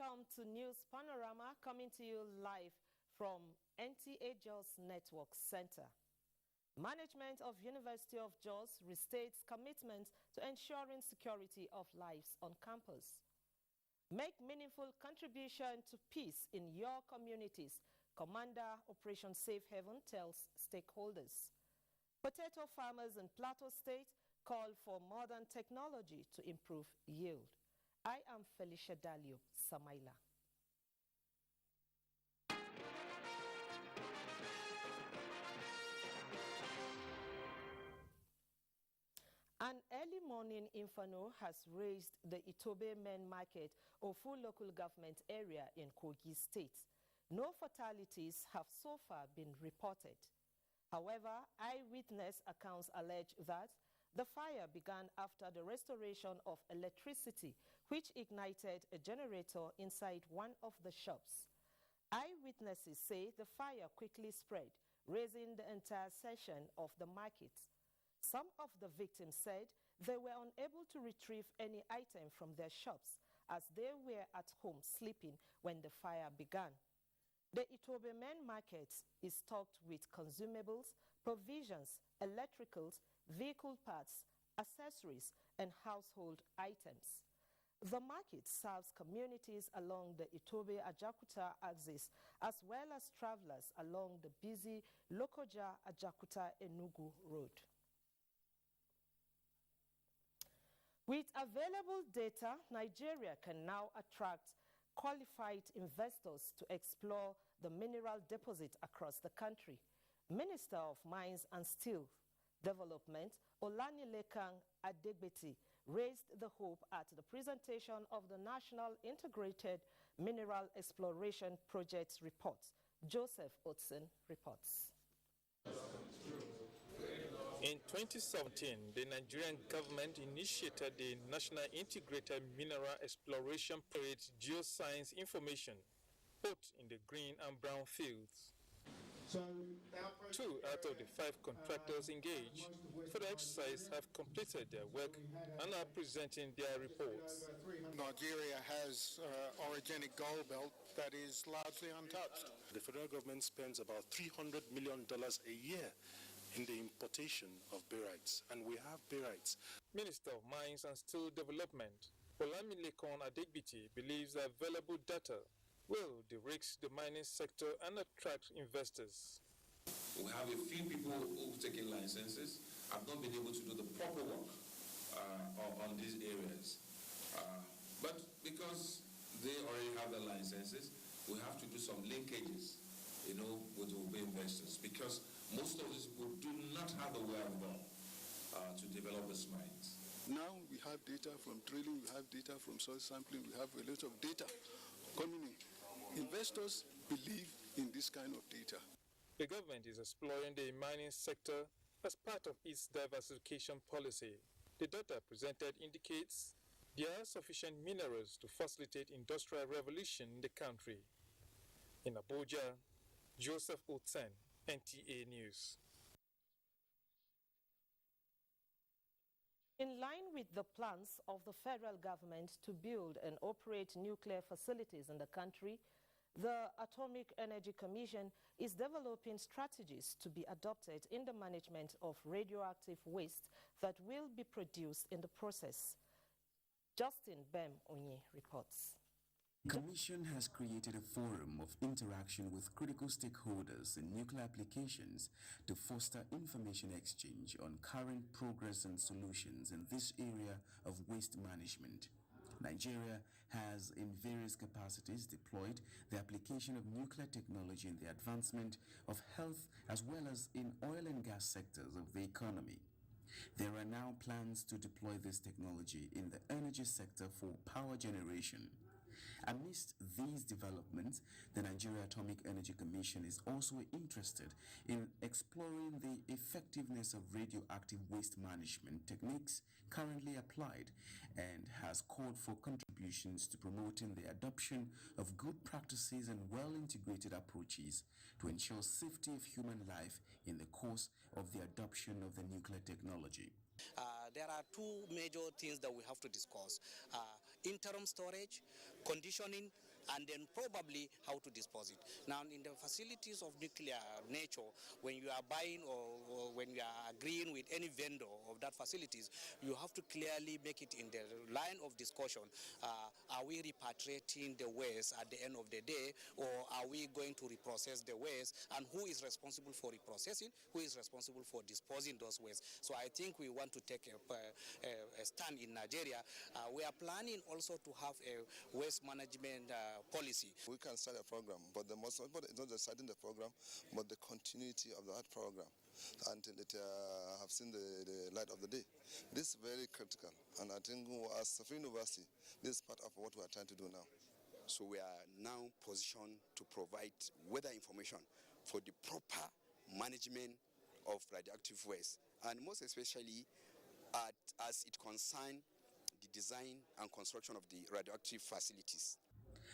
Welcome to News Panorama, coming to you live from NTA Jos Network Center. Management of University of Jos restates commitment to ensuring security of lives on campus. Make meaningful contribution to peace in your communities, Commander Operation Safe Haven tells stakeholders. Potato farmers in Plateau State call for modern technology to improve yield. I am Felicia Dalio Samaila. An early morning inferno has raised the Itobe Main Market of full local government area in Kogi State. No fatalities have so far been reported. However, eyewitness accounts allege that the fire began after the restoration of electricity, which ignited a generator inside one of the shops. Eyewitnesses say the fire quickly spread, raising the entire section of the market. Some of the victims said they were unable to retrieve any item from their shops as they were at home sleeping when the fire began. The Itobe Main Market is stocked with consumables, provisions, electricals, vehicle parts, accessories, and household items. The market serves communities along the Itobe-Ajakuta axis, as well as travelers along the busy Lokoja-Ajakuta-Enugu road. With available data, Nigeria can now attract qualified investors to explore the mineral deposit across the country. Minister of Mines and Steel Development, Olanilekan Adegbeti, raised the hope at the presentation of the National Integrated Mineral Exploration Project report. Joseph Otsen reports. In 2017, the Nigerian government initiated the National Integrated Mineral Exploration Project Geoscience Information, both in the green and brown fields. 2 out of the 5 contractors engaged for the exercise have completed their work and are presenting their reports. Nigeria has orogenic gold belt that is largely untouched. The federal government spends about $300 million a year in the importation of barytes, and we have barytes. Minister of Mines and Steel Development, Olanilekan Adegbeti, believes that available data will de-risk the mining sector and attract investors. We have a few people who've taken licenses, have not been able to do the proper work on these areas. But because they already have the licenses, we have to do some linkages, with the investors, because most of these people do not have the wherewithal to develop these mines. Now we have data from drilling, we have data from soil sampling, we have a lot of data coming in. Investors believe in this kind of data. The government is exploring the mining sector as part of its diversification policy. The data presented indicates there are sufficient minerals to facilitate industrial revolution in the country. In Abuja, Joseph Otsen, NTA News. In line with the plans of the federal government to build and operate nuclear facilities in the country, the Atomic Energy Commission is developing strategies to be adopted in the management of radioactive waste that will be produced in the process. Justin Bem Onye reports. The Commission has created a forum of interaction with critical stakeholders in nuclear applications to foster information exchange on current progress and solutions in this area of waste management. Nigeria has in various capacities deployed the application of nuclear technology in the advancement of health as well as in oil and gas sectors of the economy. There are now plans to deploy this technology in the energy sector for power generation. Amidst these developments, the Nigeria Atomic Energy Commission is also interested in exploring the effectiveness of radioactive waste management techniques currently applied and has called for contributions to promoting the adoption of good practices and well-integrated approaches to ensure safety of human life in the course of the adoption of the nuclear technology. There are 2 major things that we have to discuss. Interim storage, conditioning, and then probably how to dispose it. Now, in the facilities of nuclear nature, when you are buying or when you are agreeing with any vendor of that facilities, you have to clearly make it in the line of discussion. Are we repatriating the waste at the end of the day, or are we going to reprocess the waste, and who is responsible for reprocessing, who is responsible for disposing those waste? So I think we want to take a stand in Nigeria. We are planning also to have a waste management policy. We can start a program, but the most important is not just starting the program, but the continuity of that program until it have seen the light of the day. This is very critical, and I think as a free university, this is part of what we are trying to do now. So we are now positioned to provide weather information for the proper management of radioactive waste, and most especially as it concerns the design and construction of the radioactive facilities.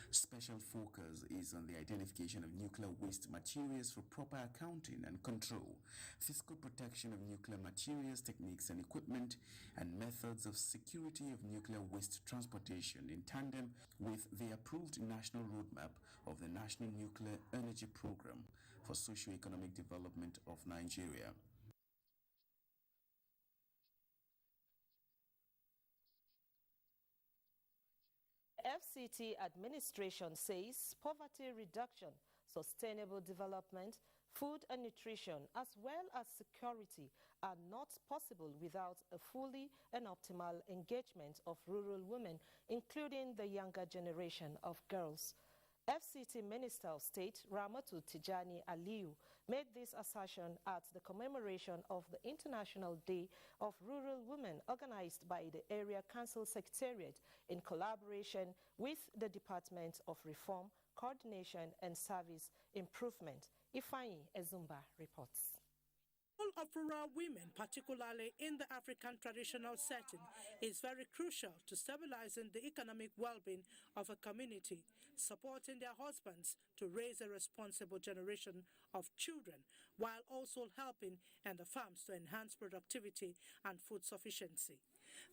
Special focus is on the identification of nuclear waste materials for proper accounting and control, fiscal protection of nuclear materials, techniques and equipment, and methods of security of nuclear waste transportation in tandem with the approved national roadmap of the National Nuclear Energy Program for Socio-Economic Development of Nigeria. FCT administration says poverty reduction, sustainable development, food and nutrition, as well as security are not possible without a fully and optimal engagement of rural women, including the younger generation of girls. FCT Minister of State Ramatu Tijani Aliyu made this assertion at the commemoration of the International Day of Rural Women organized by the Area Council Secretariat in collaboration with the Department of Reform, Coordination and Service Improvement. Ifeanyi Ezumba reports. The role of rural women, particularly in the African traditional setting, is very crucial to stabilizing the economic well-being of a community, supporting their husbands to raise a responsible generation of children, while also helping in the farms to enhance productivity and food sufficiency.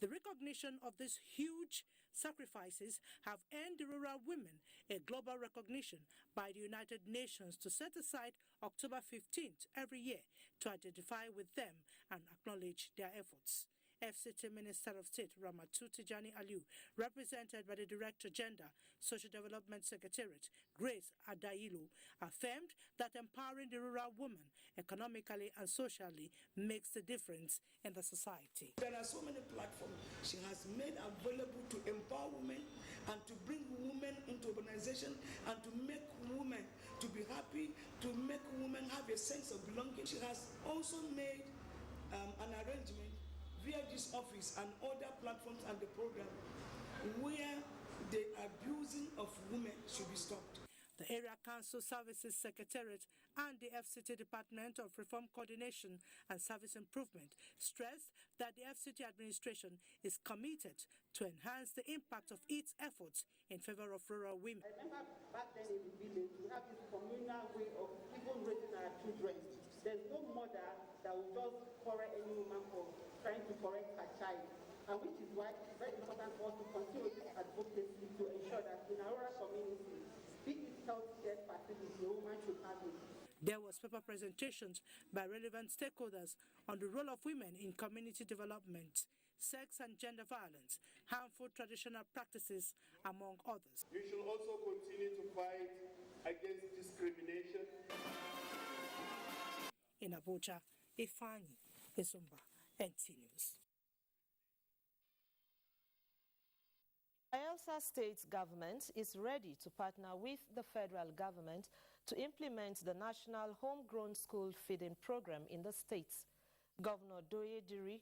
The recognition of these huge sacrifices have earned the rural women a global recognition by the United Nations to set aside October 15th every year to identify with them and acknowledge their efforts. FCT Minister of State Ramatu Tijani Aliyu, represented by the Director Gender, Social Development Secretariat, Grace Adailu, affirmed that empowering the rural woman economically and socially makes the difference in the society. There are so many platforms she has made available to empower women and to bring women into urbanization and to make women to be happy, to make women have a sense of belonging. She has also made an arrangement via this office and other platforms and the program where the abusing of women should be stopped. The Area Council Services Secretariat and the FCT Department of Reform, Coordination and Service Improvement stressed that the FCT administration is committed to enhance the impact of its efforts in favor of rural women. I remember back then in the village, we have this communal way of even raising our children. There's no mother that will just correct any woman for trying to correct her child, and which is why it's very important for us to continue this advocacy to ensure that in our rural community, big healthcare facilities, the woman should have it. There was paper presentations by relevant stakeholders on the role of women in community development, sex and gender violence, harmful traditional practices, among others. You should also continue to fight against discrimination. In Abuja, Ifeanyi Ezumba, NTA News. Bayelsa State government is ready to partner with the federal government to implement the national homegrown school feeding program in the states. Governor Doye Diri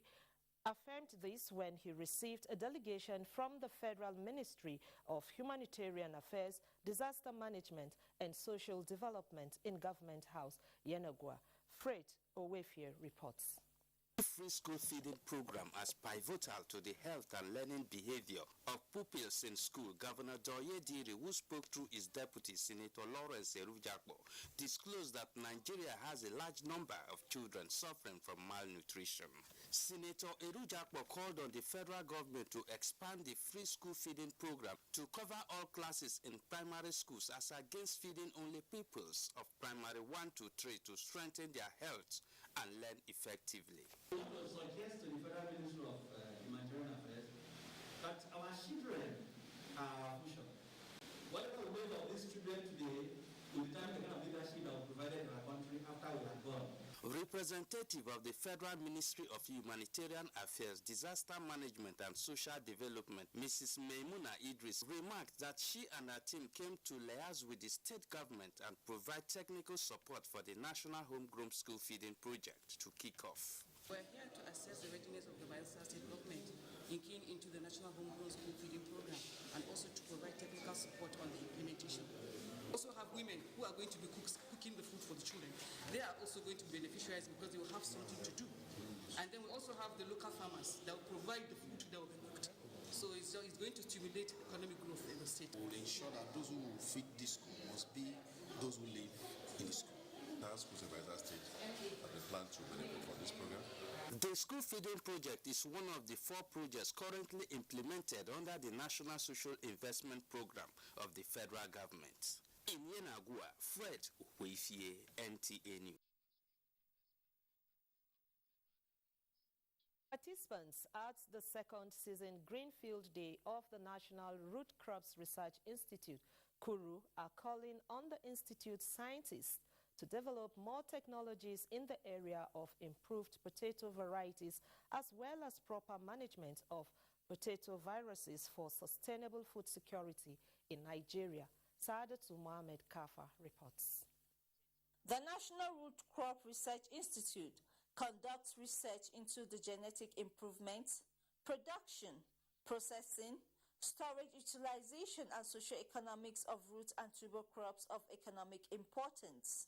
affirmed this when he received a delegation from the Federal Ministry of Humanitarian Affairs, Disaster Management and Social Development in Government House, Yenagua. Fred Owefie reports. The free school feeding program as pivotal to the health and learning behavior of pupils in school, Governor Doye Diri, who spoke through his deputy, Senator Lawrence Erujakbo, disclosed that Nigeria has a large number of children suffering from malnutrition. Senator Erujakpo called on the federal government to expand the free school feeding program to cover all classes in primary schools as against feeding only pupils of primary 1 to 3 to strengthen their health and learn effectively. We want to suggest to the Federal Ministry of Humanitarian Affairs that our children are our future. Whatever we make of these children today will determine the kind of leadership that will be provided in our country after we are gone. Representative of the Federal Ministry of Humanitarian Affairs, Disaster Management and Social Development, Mrs. Maimuna Idris, remarked that she and her team came to liaise with the state government and provide technical support for the National Homegrown School Feeding Project to kick off. We're here to assess the readiness of the Bayelsa State government in keying into the National Homegrown School Feeding Program and also to provide technical support on the implementation. We also have women who are going to be cooking the food for the children. They are also going to be beneficiaries because they will have something to do. And then we also have the local farmers that will provide the food that will be cooked. So it's going to stimulate economic growth in the state. We will ensure that those who will feed this school must be those who live in the school. Schools in Bayelsa State have been planned to benefit from this program. The school feeding project is one of the 4 projects currently implemented under the National Social Investment Program of the federal government. In Yenagua, Fred Weifie, NTA News. Participants at the second season Greenfield Day of the National Root Crops Research Institute, Kuru, are calling on the institute's scientists to develop more technologies in the area of improved potato varieties as well as proper management of potato viruses for sustainable food security in Nigeria. Saadatu Mohamed Kafa reports. The National Root Crop Research Institute conducts research into the genetic improvement, production, processing, storage utilization and socio-economics of root and tuber crops of economic importance.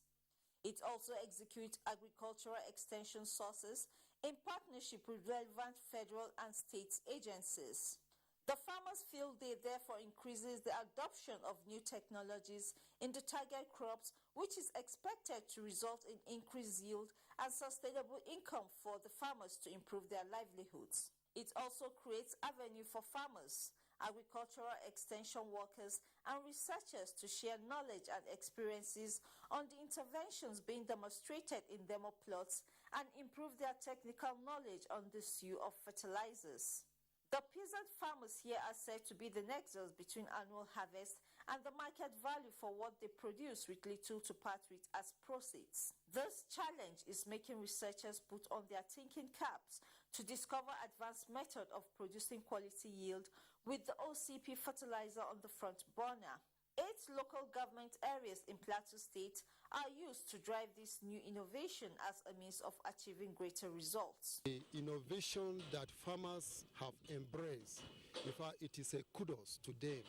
It also executes agricultural extension sources in partnership with relevant federal and state agencies. The Farmers' Field Day therefore increases the adoption of new technologies in the target crops, which is expected to result in increased yield and sustainable income for the farmers to improve their livelihoods. It also creates avenue for farmers, agricultural extension workers, and researchers to share knowledge and experiences on the interventions being demonstrated in demo plots and improve their technical knowledge on the use of fertilizers. The peasant farmers here are said to be the nexus between annual harvest and the market value for what they produce with little to part with as proceeds. This challenge is making researchers put on their thinking caps to discover advanced method of producing quality yield with the OCP fertilizer on the front burner. 8 local government areas in Plateau State are used to drive this new innovation as a means of achieving greater results. The innovation that farmers have embraced, in fact, it is a kudos to them.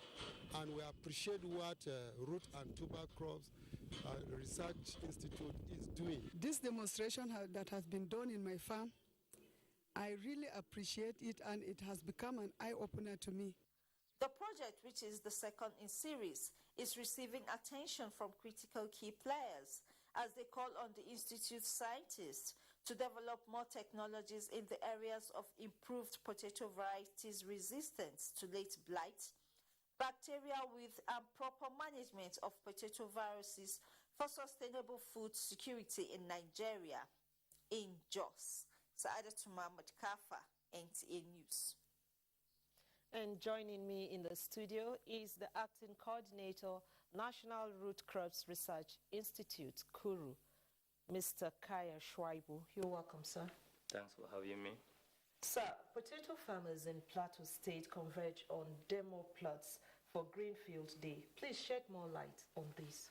And we appreciate what Root and Tuber Crops Research Institute is doing. This demonstration that has been done in my farm, I really appreciate it, and it has become an eye-opener to me. The project, which is the second in series, is receiving attention from critical key players as they call on the Institute's scientists to develop more technologies in the areas of improved potato varieties resistance to late blight, bacteria with proper management of potato viruses for sustainable food security in Nigeria. In Jos, Saadatu Mohamed Kafa, NTA News. And joining me in the studio is the Acting Coordinator, National Root Crops Research Institute, Kuru, Mr. Kaya Shwaibu. You're welcome, sir. Thanks for having me. Sir, potato farmers in Plateau State converge on demo plots for Greenfield Day. Please shed more light on this.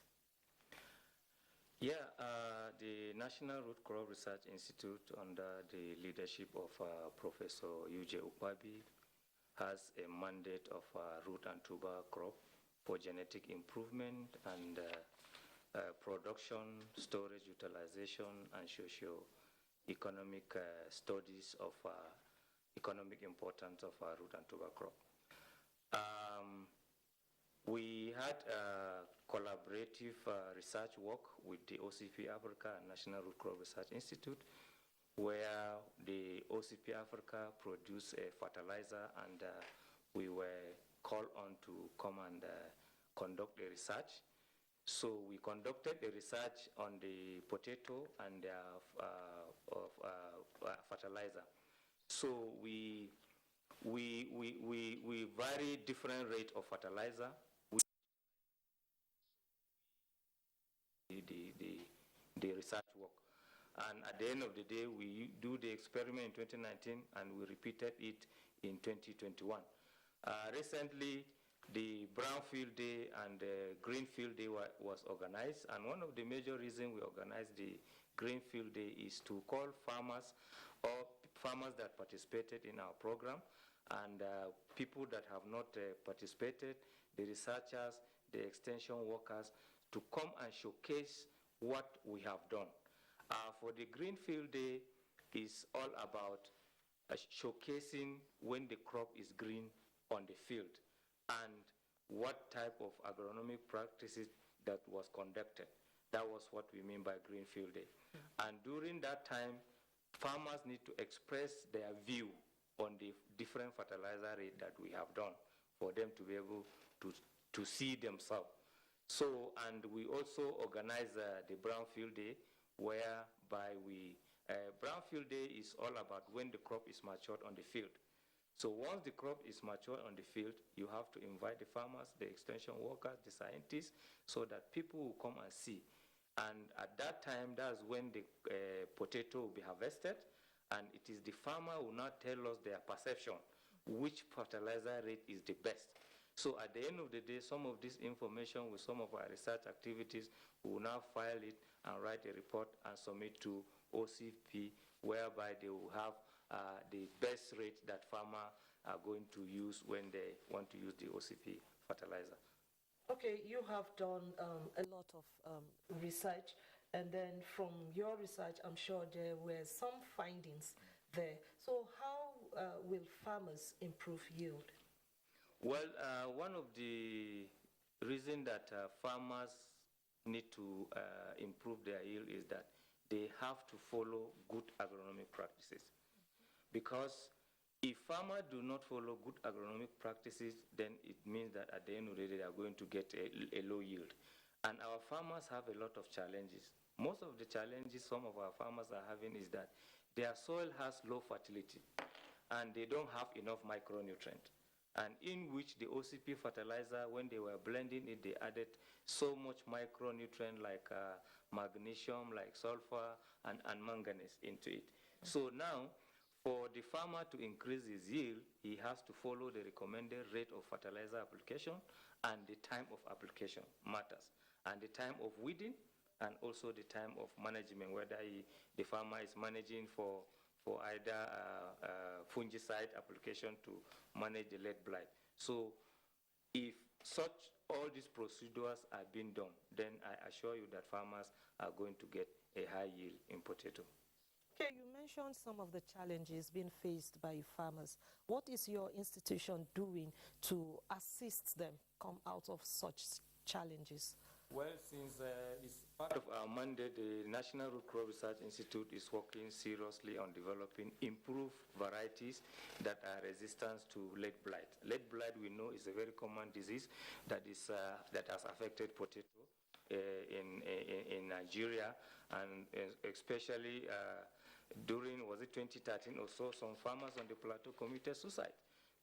Yeah, the National Root Crop Research Institute, under the leadership of Professor Uje Ukwabi, has a mandate of root and tuber crop for genetic improvement and production, storage, utilization, and socio-economic studies of economic importance of root and tuber crop. We had collaborative research work with the OCP Africa and National Root Crop Research Institute, where the OCP Africa produced a fertilizer, and we were called on to come and conduct a research. So we conducted a research on the potato and fertilizer. So we vary different rate of fertilizer. The research work. And at the end of the day, we do the experiment in 2019 and we repeated it in 2021. Recently, the Brownfield Day and the Greenfield Day was organized, and one of the major reasons we organized the Greenfield Day is to call farmers or farmers that participated in our program and people that have not participated, the researchers, the extension workers, to come and showcase what we have done. For the Greenfield Day, is all about showcasing when the crop is green on the field and what type of agronomic practices that was conducted. That was what we mean by Greenfield Day. And during that time, farmers need to express their view on the different fertilizer rate that we have done for them to be able to see themselves. So, and we also organize the Brownfield Day, whereby Brownfield Day is all about when the crop is matured on the field. So once the crop is matured on the field, you have to invite the farmers, the extension workers, the scientists, so that people will come and see. And at that time, that's when the potato will be harvested, and it is the farmer who will now tell us their perception, which fertilizer rate is the best. So at the end of the day, some of this information with some of our research activities, we will now file it and write a report and submit to OCP, whereby they will have the best rate that farmers are going to use when they want to use the OCP fertilizer. Okay, you have done a lot of research, and then from your research, I'm sure there were some findings there. So how will farmers improve yield? Well, one of the reasons that farmers need to improve their yield is that they have to follow good agronomic practices. Because if farmers do not follow good agronomic practices, then it means that at the end of the day, they are going to get a low yield. And our farmers have a lot of challenges. Most of the challenges some of our farmers are having is that their soil has low fertility and they don't have enough micronutrients. And in which the OCP fertilizer, when they were blending it, they added so much micronutrient like magnesium, like sulfur, and manganese into it. So now, for the farmer to increase his yield, he has to follow the recommended rate of fertilizer application, and the time of application matters, and the time of weeding, and also the time of management, whether the farmer is managing for either fungicide application to manage the lead blight. So if all these procedures are being done, then I assure you that farmers are going to get a high yield in potato. Okay, you mentioned some of the challenges being faced by farmers. What is your institution doing to assist them come out of such challenges? Well, since it's part of our mandate, the National Root Crop Research Institute is working seriously on developing improved varieties that are resistant to lead blight. Lead blight, we know, is a very common disease that has affected potato in Nigeria, and especially during, was it 2013 or so, some farmers on the plateau committed suicide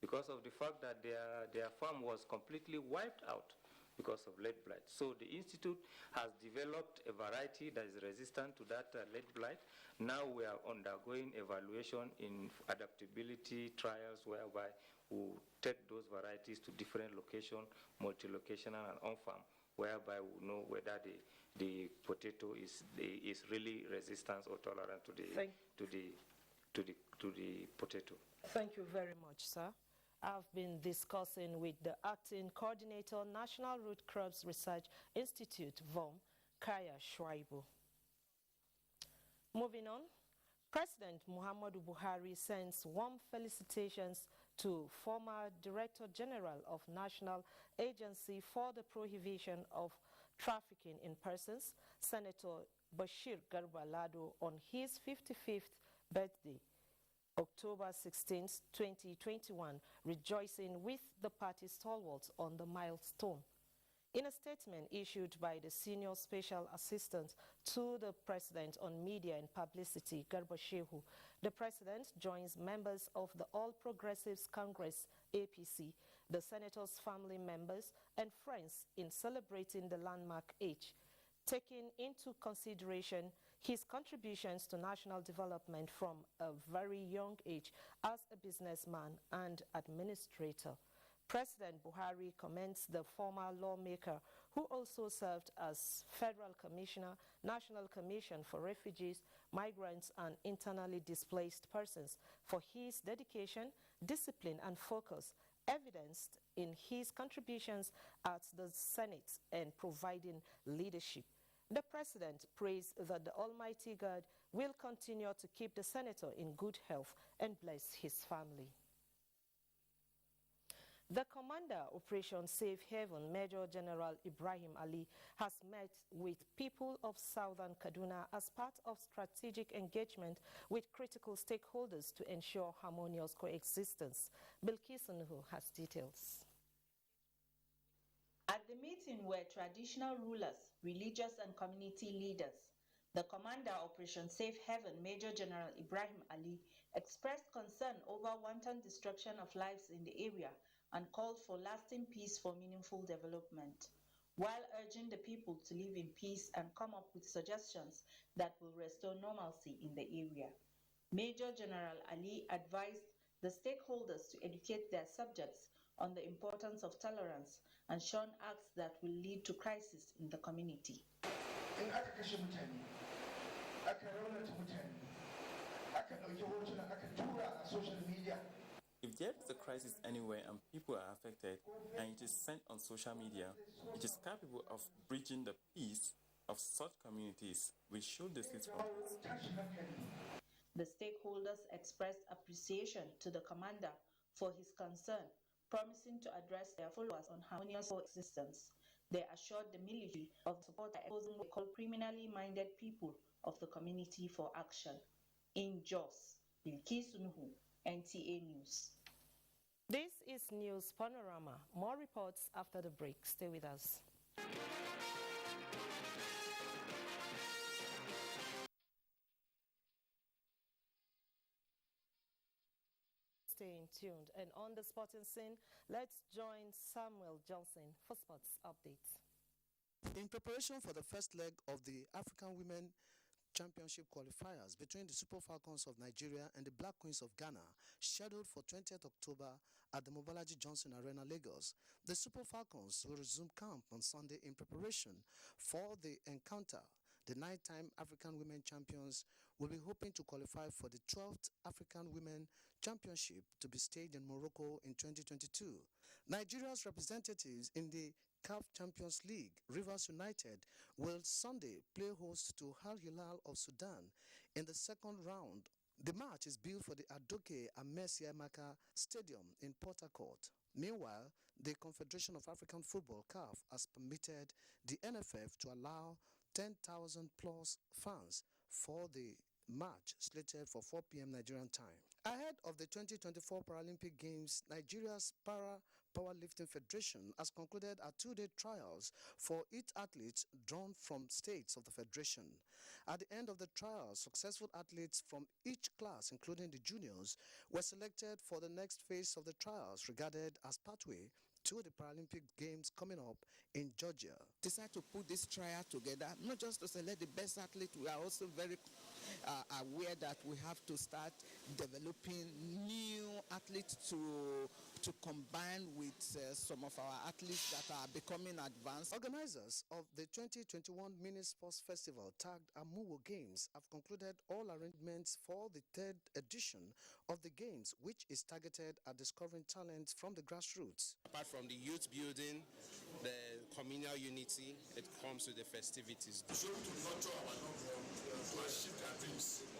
because of the fact that their farm was completely wiped out because of lead blight. So the institute has developed a variety that is resistant to that lead blight. Now we are undergoing evaluation in adaptability trials, whereby we take those varieties to different locations, multi-locational and on-farm, whereby we know whether the potato is really resistant or tolerant to the potato. Thank you very much, sir. I've been discussing with the Acting Coordinator, National Root Crops Research Institute, VOM, Kaya Shuaibu. Moving on, President Muhammadu Buhari sends warm felicitations to former Director General of National Agency for the Prohibition of Trafficking in Persons, Senator Bashir Garba Lado, on his 55th birthday, October 16, 2021, rejoicing with the party stalwarts on the milestone. In a statement issued by the Senior Special Assistant to the President on Media and Publicity, Garba Shehu, the President joins members of the All Progressives Congress, APC, the Senator's family members and friends in celebrating the landmark age, taking into consideration his contributions to national development from a very young age as a businessman and administrator. President Buhari commends the former lawmaker who also served as Federal Commissioner, National Commission for Refugees, Migrants and Internally Displaced Persons for his dedication, discipline and focus evidenced in his contributions at the Senate and providing leadership. The President prays that the Almighty God will continue to keep the Senator in good health and bless his family. The Commander, Operation Safe Haven, Major General Ibrahim Ali, has met with people of Southern Kaduna as part of strategic engagement with critical stakeholders to ensure harmonious coexistence. Bilkis Nuhu has details. At the meeting were traditional rulers, religious and community leaders. The Commander, Operation Safe Haven, Major General Ibrahim Ali, expressed concern over wanton destruction of lives in the area and called for lasting peace for meaningful development, while urging the people to live in peace and come up with suggestions that will restore normalcy in the area. Major General Ali advised the stakeholders to educate their subjects on the importance of tolerance and shun acts that will lead to crisis in the community. If there is a crisis anywhere and people are affected and it is sent on social media, it is capable of breaching the peace of such communities. We should desist from this. The stakeholders expressed appreciation to the commander for his concern, promising to address their followers on harmonious coexistence. They assured the military of support by opposing what they call criminally minded people of the community for action. In Jos, Bilkis Nuhu, NTA News. This is News Panorama. More reports after the break. Stay with us. Staying tuned. And on the sporting scene, let's join Samuel Johnson for sports updates. In preparation for the first leg of the African Women Championship qualifiers between the Super Falcons of Nigeria and the Black Queens of Ghana, scheduled for 20th October at the Mobolaji Johnson Arena, Lagos. The Super Falcons will resume camp on Sunday in preparation for the encounter. The 9-time African Women Champions will be hoping to qualify for the 12th African Women Championship to be staged in Morocco in 2022. Nigeria's representatives in the CAF Champions League, Rivers United, will Sunday play host to Al Hilal of Sudan in the second round. The match is billed for the Adoke Amesi Amaka Stadium in Port Harcourt. Meanwhile, the Confederation of African Football, CAF, has permitted the NFF to allow 10,000 plus fans for the match slated for 4 p.m. Nigerian time. Ahead of the 2024 Paralympic Games, Nigeria's Powerlifting Federation has concluded a 2-day trials for 8 athletes drawn from states of the federation. At the end of the trials, successful athletes from each class, including the juniors, were selected for the next phase of the trials, regarded as pathway to the Paralympic Games coming up in Georgia. Decided to put this trial together, not just to select the best athlete. We are also very aware that we have to start developing new athletes to combine with some of our athletes that are becoming advanced. Organizers of the 2021 Mini Sports Festival, tagged Amuwo Games, have concluded all arrangements for the 3rd edition of the Games, which is targeted at discovering talent from the grassroots. Apart from the youth building, the communal unity, it comes with the festivities.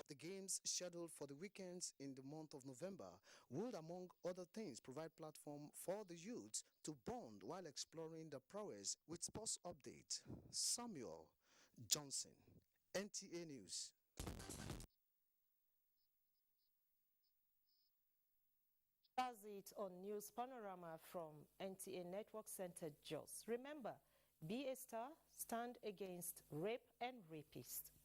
The Games, scheduled for the weekends in the month of November, would, among other things, provide platform for the youth to bond while exploring the prowess. With Sports Update, Samuel Johnson, NTA News. it on News Panorama from NTA Network Center, Jos. Remember, be a star, stand against rape and rapists.